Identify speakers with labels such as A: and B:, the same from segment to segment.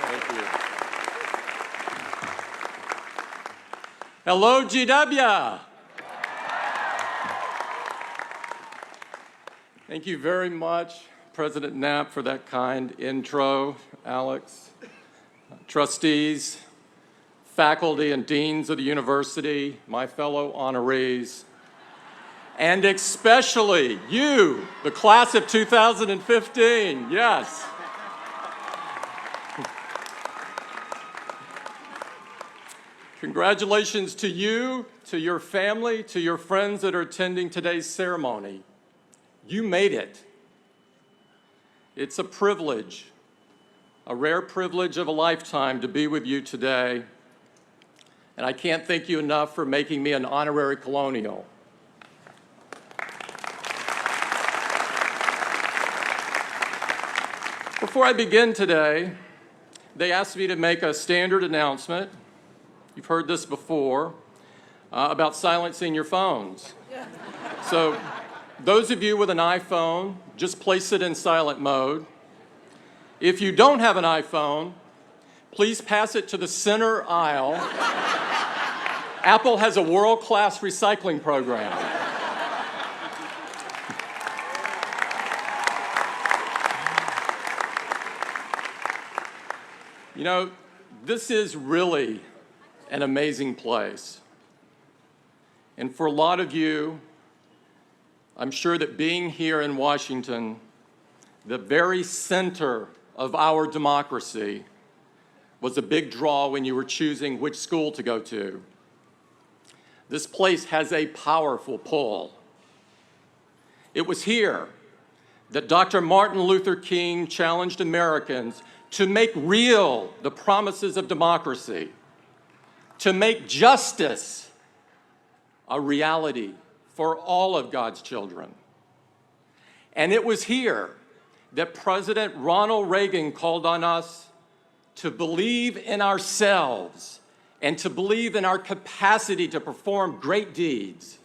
A: Thank you. Hello, GW. Thank you very much, President Knapp, for that kind intro. Alex, trustees, faculty and deans of the university, my fellow honorees, and especially you, the class of 2015, yes. Congratulations to you, to your family, to your friends that are attending today's ceremony. You made it. It's a privilege, a rare privilege of a lifetime to be with you today. And I can't thank you enough for making me an honorary colonial. Before I begin today, they asked me to make a standard announcement. You've heard this before, about silencing your phones. So those of you with an iPhone, just place it in silent mode. If you don't have an iPhone, please pass it to the center aisle. Apple has a world-class recycling program. You know, this is really an amazing place. And for a lot of you, I'm sure that being here in Washington, the very center of our democracy, was a big draw when you were choosing which school to go to. This place has a powerful pull. It was here that Dr. Martin Luther King challenged Americans to make real the promises of democracy, to make justice a reality for all of God's children. And it was here that President Ronald Reagan called on us to believe in ourselves and to believe in our capacity to perform great deeds.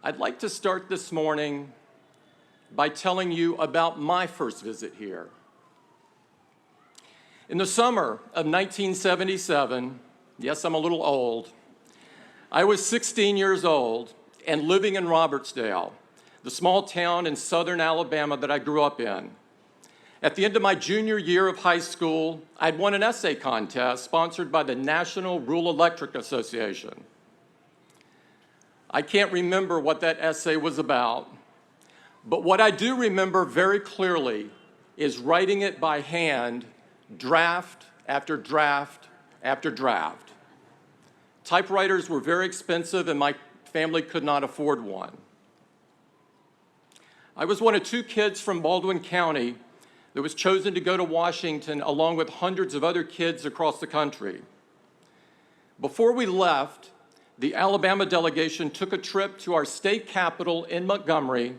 A: I'd like to start this morning by telling you about my first visit here. In the summer of 1977, yes, I'm a little old, I was 16 years old and living in Robertsdale, the small town in southern Alabama that I grew up in. At the end of my junior year of high school, I'd won an essay contest sponsored by the National Rural Electric Association. I can't remember what that essay was about, but what I do remember very clearly is writing it by hand, draft after draft after draft. Typewriters were very expensive and my family could not afford one. I was one of two kids from Baldwin County that was chosen to go to Washington along with hundreds of other kids across the country. Before we left, the Alabama delegation took a trip to our state capital in Montgomery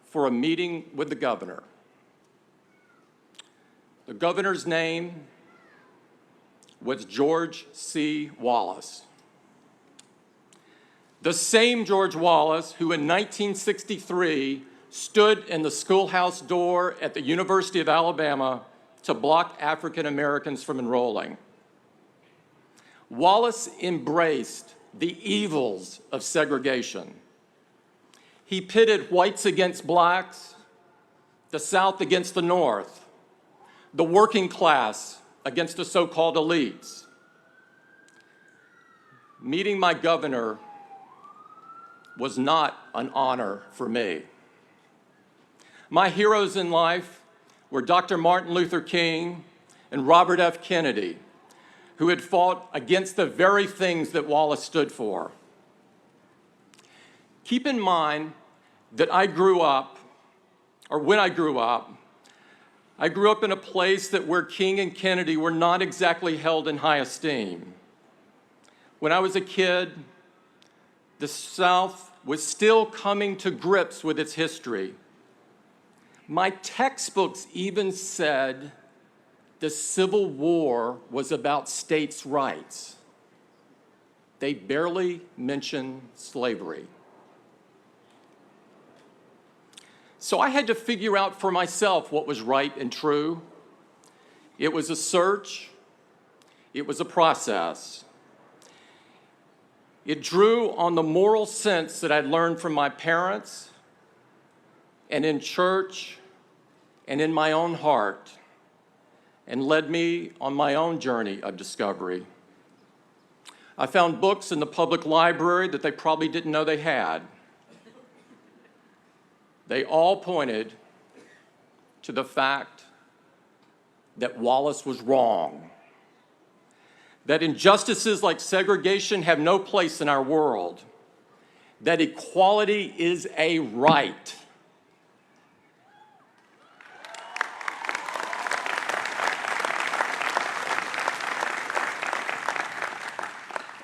A: for a meeting with the governor. The governor's name was George C. Wallace. The same George Wallace who in 1963 stood in the schoolhouse door at the University of Alabama to block African Americans from enrolling. Wallace embraced the evils of segregation. He pitted whites against blacks, the South against the North, the working class against the so-called elites. Meeting my governor was not an honor for me. My heroes in life were Dr. Martin Luther King and Robert F. Kennedy, who had fought against the very things that Wallace stood for. Keep in mind that when I grew up, I grew up in a place where King and Kennedy were not exactly held in high esteem. When I was a kid, the South was still coming to grips with its history. My textbooks even said the Civil War was about states' rights. They barely mention slavery. So I had to figure out for myself what was right and true. It was a search. It was a process. It drew on the moral sense that I'd learned from my parents and in church and in my own heart, and led me on my own journey of discovery. I found books in the public library that they probably didn't know they had. They all pointed to the fact that Wallace was wrong, that injustices like segregation have no place in our world, that equality is a right.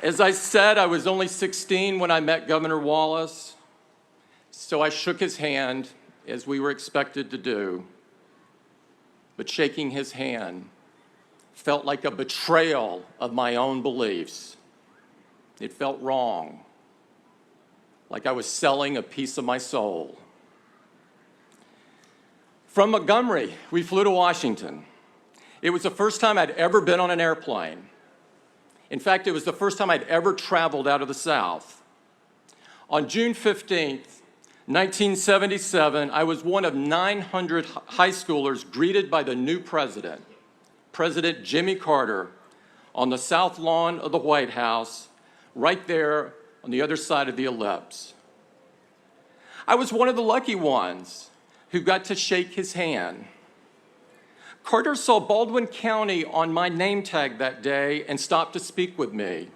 A: As I said, I was only 16 when I met Governor Wallace, so I shook his hand as we were expected to do. But shaking his hand felt like a betrayal of my own beliefs. It felt wrong, like I was selling a piece of my soul. From Montgomery, we flew to Washington. It was the first time I'd ever been on an airplane. In fact, it was the first time I'd ever traveled out of the South. On June 15th, 1977, I was one of 900 high schoolers greeted by the new president, President Jimmy Carter, on the south lawn of the White House, right there on the other side of the ellipse. I was one of the lucky ones who got to shake his hand. Carter saw Baldwin County on my name tag that day and stopped to speak with me.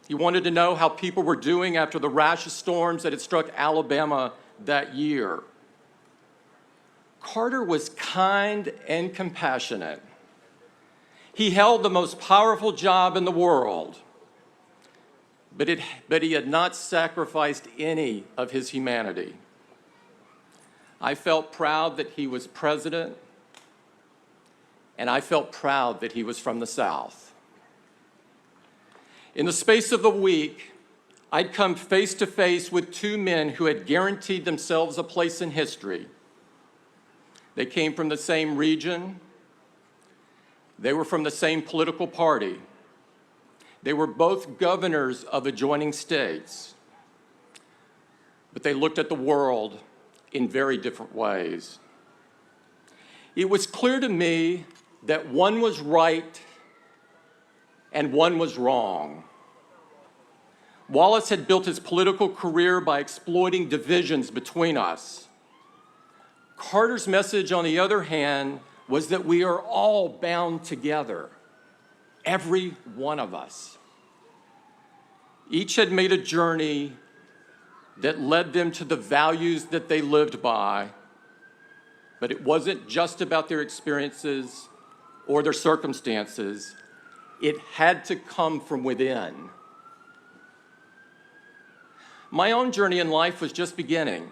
A: He wanted to know how people were doing after the rash of storms that had struck Alabama that year. Carter was kind and compassionate. He held the most powerful job in the world, but he had not sacrificed any of his humanity. I felt proud that he was president, and I felt proud that he was from the South. In the space of a week, I'd come face to face with two men who had guaranteed themselves a place in history. They came from the same region. They were from the same political party. They were both governors of adjoining states, but they looked at the world in very different ways. It was clear to me that one was right and one was wrong. Wallace had built his political career by exploiting divisions between us. Carter's message, on the other hand, was that we are all bound together, every one of us. Each had made a journey that led them to the values that they lived by, but it wasn't just about their experiences or their circumstances. It had to come from within. My own journey in life was just beginning.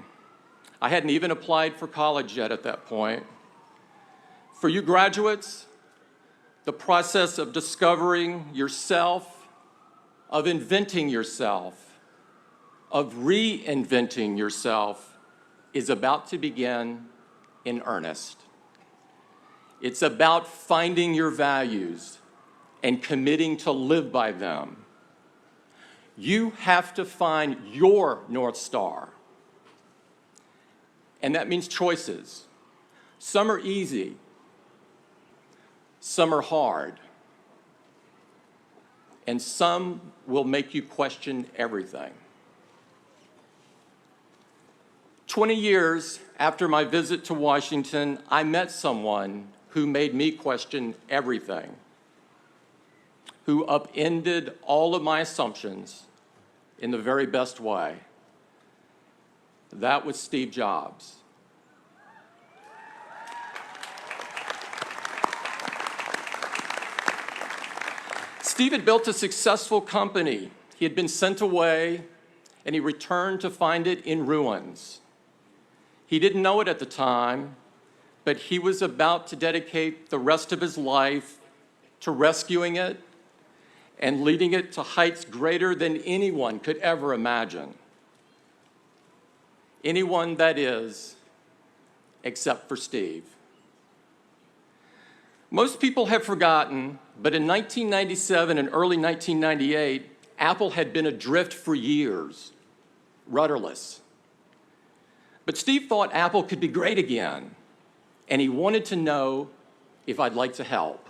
A: I hadn't even applied for college yet at that point. For you graduates, the process of discovering yourself, of inventing yourself, of reinventing yourself is about to begin in earnest. It's about finding your values and committing to live by them. You have to find your North Star. And that means choices. Some are easy, some are hard, and some will make you question everything. 20 years after my visit to Washington, I met someone who made me question everything, who upended all of my assumptions in the very best way. That was Steve Jobs. Steve had built a successful company. He had been sent away, and he returned to find it in ruins. He didn't know it at the time, but he was about to dedicate the rest of his life to rescuing it and leading it to heights greater than anyone could ever imagine. Anyone, that is, except for Steve. Most people have forgotten, but in 1997 and early 1998, Apple had been adrift for years, rudderless. But Steve thought Apple could be great again, and he wanted to know if I'd like to help.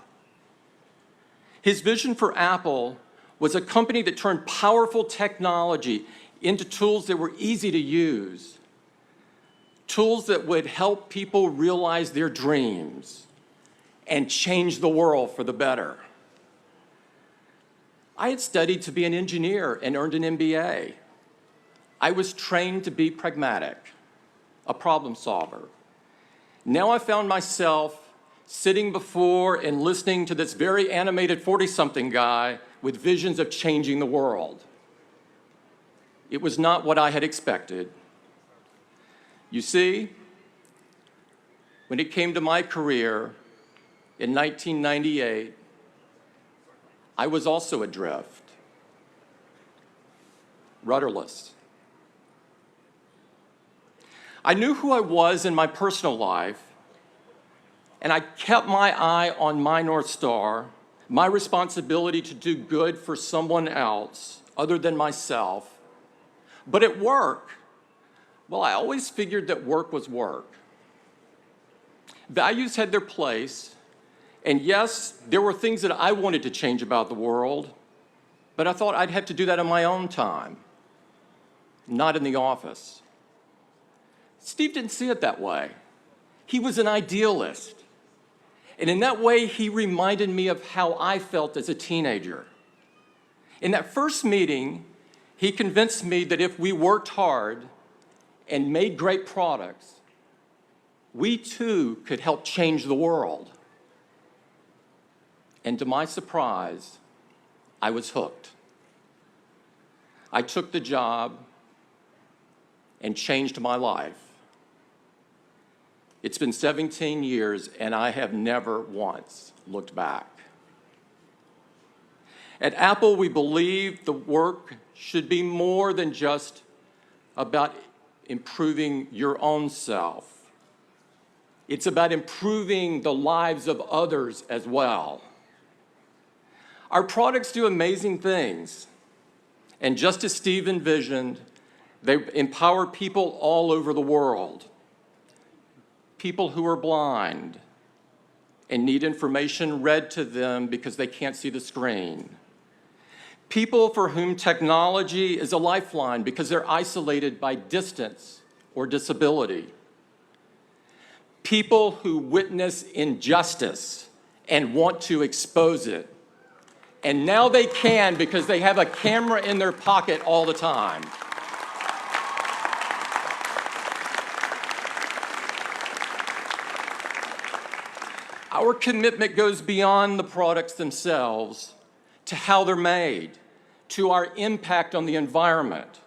A: His vision for Apple was a company that turned powerful technology into tools that were easy to use, tools that would help people realize their dreams and change the world for the better. I had studied to be an engineer and earned an MBA. I was trained to be pragmatic, a problem solver. Now I found myself sitting before and listening to this very animated 40-something guy with visions of changing the world. It was not what I had expected. You see, when it came to my career in 1998, I was also adrift, rudderless. I knew who I was in my personal life, and I kept my eye on my North Star, my responsibility to do good for someone else other than myself. But at work, well, I always figured that work was work. Values had their place, and yes, there were things that I wanted to change about the world, but I thought I'd have to do that on my own time, not in the office. Steve didn't see it that way. He was an idealist. And in that way, he reminded me of how I felt as a teenager. In that first meeting, he convinced me that if we worked hard and made great products, we too could help change the world. And to my surprise, I was hooked. I took the job and changed my life. It's been 17 years, and I have never once looked back. At Apple, we believe the work should be more than just about improving your own self. It's about improving the lives of others as well. Our products do amazing things, and just as Steve envisioned, they empower people all over the world. People who are blind and need information read to them because they can't see the screen. People for whom technology is a lifeline because they're isolated by distance or disability. People who witness injustice and want to expose it. And now they can because they have a camera in their pocket all the time. Our commitment goes beyond the products themselves to how they're made, to our impact on the environment,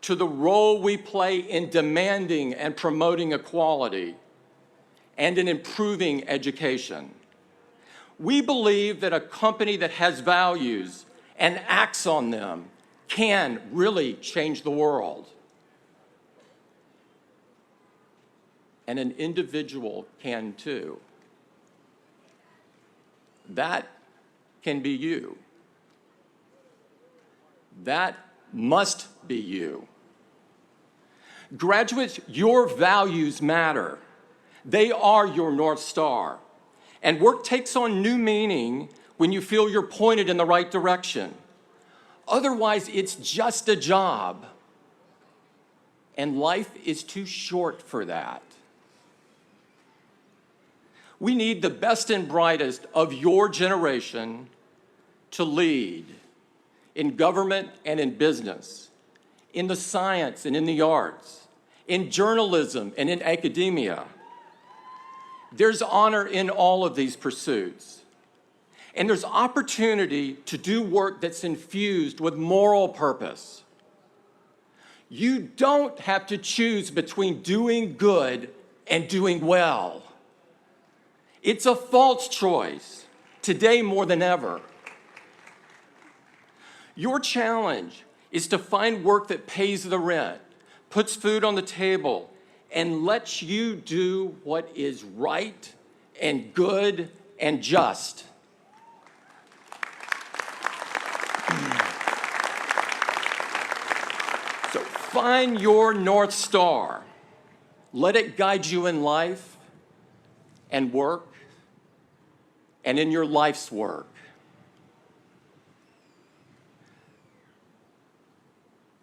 A: to the role we play in demanding and promoting equality, and in improving education. We believe that a company that has values and acts on them can really change the world. And an individual can too. That can be you. That must be you. Graduates, your values matter. They are your North Star. And work takes on new meaning when you feel you're pointed in the right direction. Otherwise, it's just a job. And life is too short for that. We need the best and brightest of your generation to lead in government and in business, in the science and in the arts, in journalism and in academia. There's honor in all of these pursuits. And there's opportunity to do work that's infused with moral purpose. You don't have to choose between doing good and doing well. It's a false choice, today more than ever. Your challenge is to find work that pays the rent, puts food on the table, and lets you do what is right and good and just. So find your North Star. Let it guide you in life and work and in your life's work.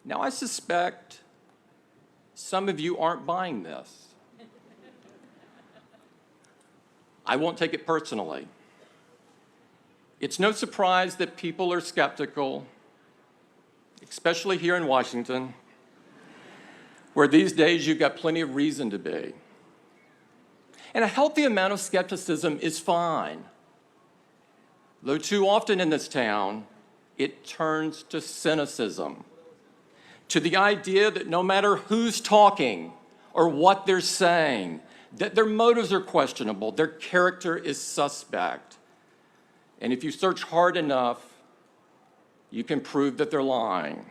A: Now, I suspect some of you aren't buying this. I won't take it personally. It's no surprise that people are skeptical, especially here in Washington, where these days you've got plenty of reason to be. And a healthy amount of skepticism is fine, though too often in this town, it turns to cynicism, to the idea that no matter who's talking or what they're saying, that their motives are questionable, their character is suspect. And if you search hard enough, you can prove that they're lying.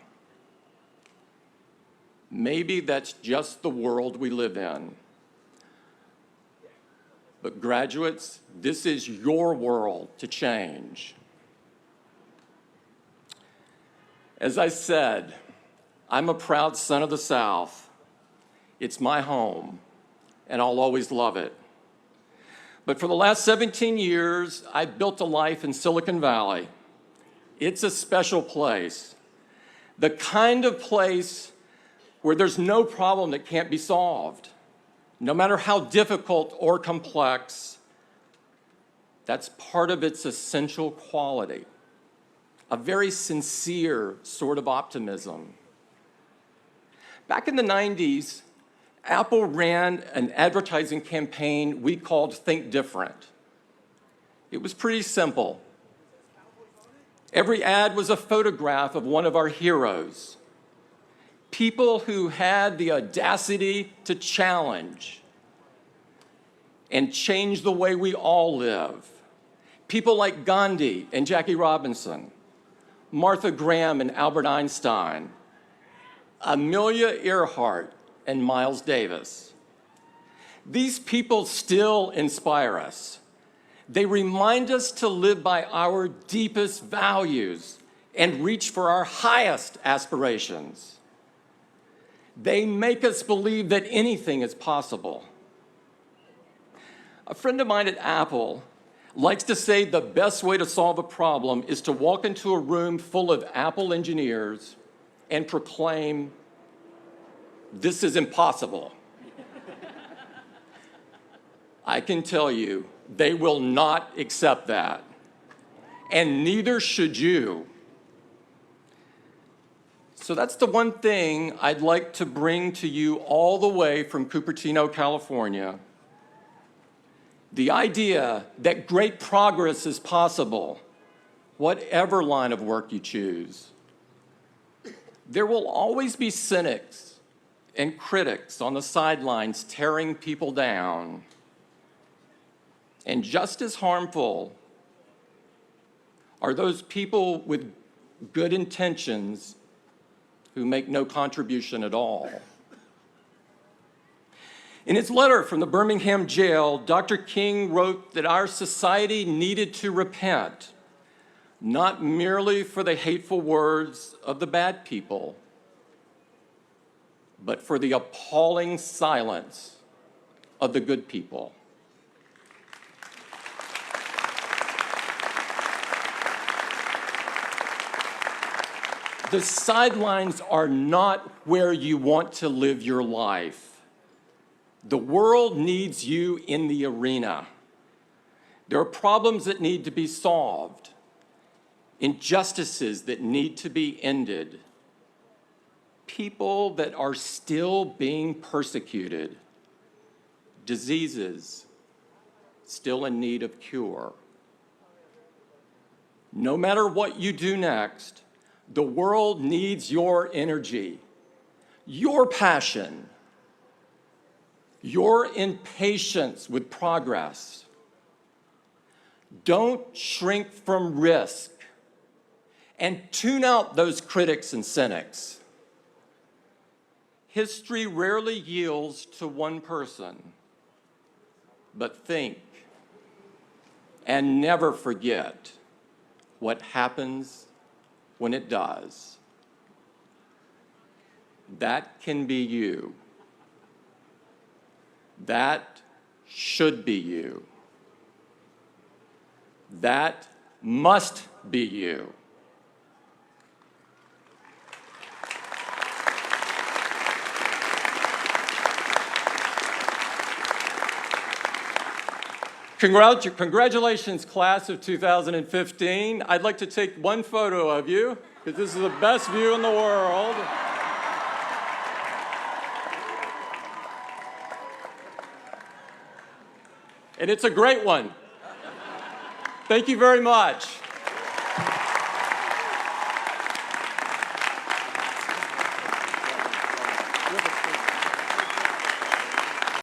A: Maybe that's just the world we live in. But graduates, this is your world to change. As I said, I'm a proud son of the South. It's my home, and I'll always love it. But for the last 17 years, I've built a life in Silicon Valley. It's a special place, the kind of place where there's no problem that can't be solved. No matter how difficult or complex, that's part of its essential quality, a very sincere sort of optimism. Back in the 90s, Apple ran an advertising campaign we called Think Different. It was pretty simple. Every ad was a photograph of one of our heroes, people who had the audacity to challenge and change the way we all live. People like Gandhi and Jackie Robinson, Martha Graham and Albert Einstein, Amelia Earhart and Miles Davis. These people still inspire us. They remind us to live by our deepest values and reach for our highest aspirations. They make us believe that anything is possible. A friend of mine at Apple likes to say the best way to solve a problem is to walk into a room full of Apple engineers and proclaim, "This is impossible." I can tell you, they will not accept that, and neither should you. So that's the one thing I'd like to bring to you all the way from Cupertino, California. The idea that great progress is possible, whatever line of work you choose. There will always be cynics and critics on the sidelines tearing people down. And just as harmful are those people with good intentions who make no contribution at all. In his letter from the Birmingham jail, Dr. King wrote that our society needed to repent, not merely for the hateful words of the bad people, but for the appalling silence of the good people. The sidelines are not where you want to live your life. The world needs you in the arena. There are problems that need to be solved, injustices that need to be ended, people that are still being persecuted, diseases still in need of cure. No matter what you do next, the world needs your energy, your passion, your impatience with progress. Don't shrink from risk and tune out those critics and cynics. History rarely yields to one person, but think and never forget what happens when it does. That can be you. That should be you. That must be you. Congratulations, class of 2015. I'd like to take one photo of you, because this is the best view in the world. And it's a great one. Thank you very much.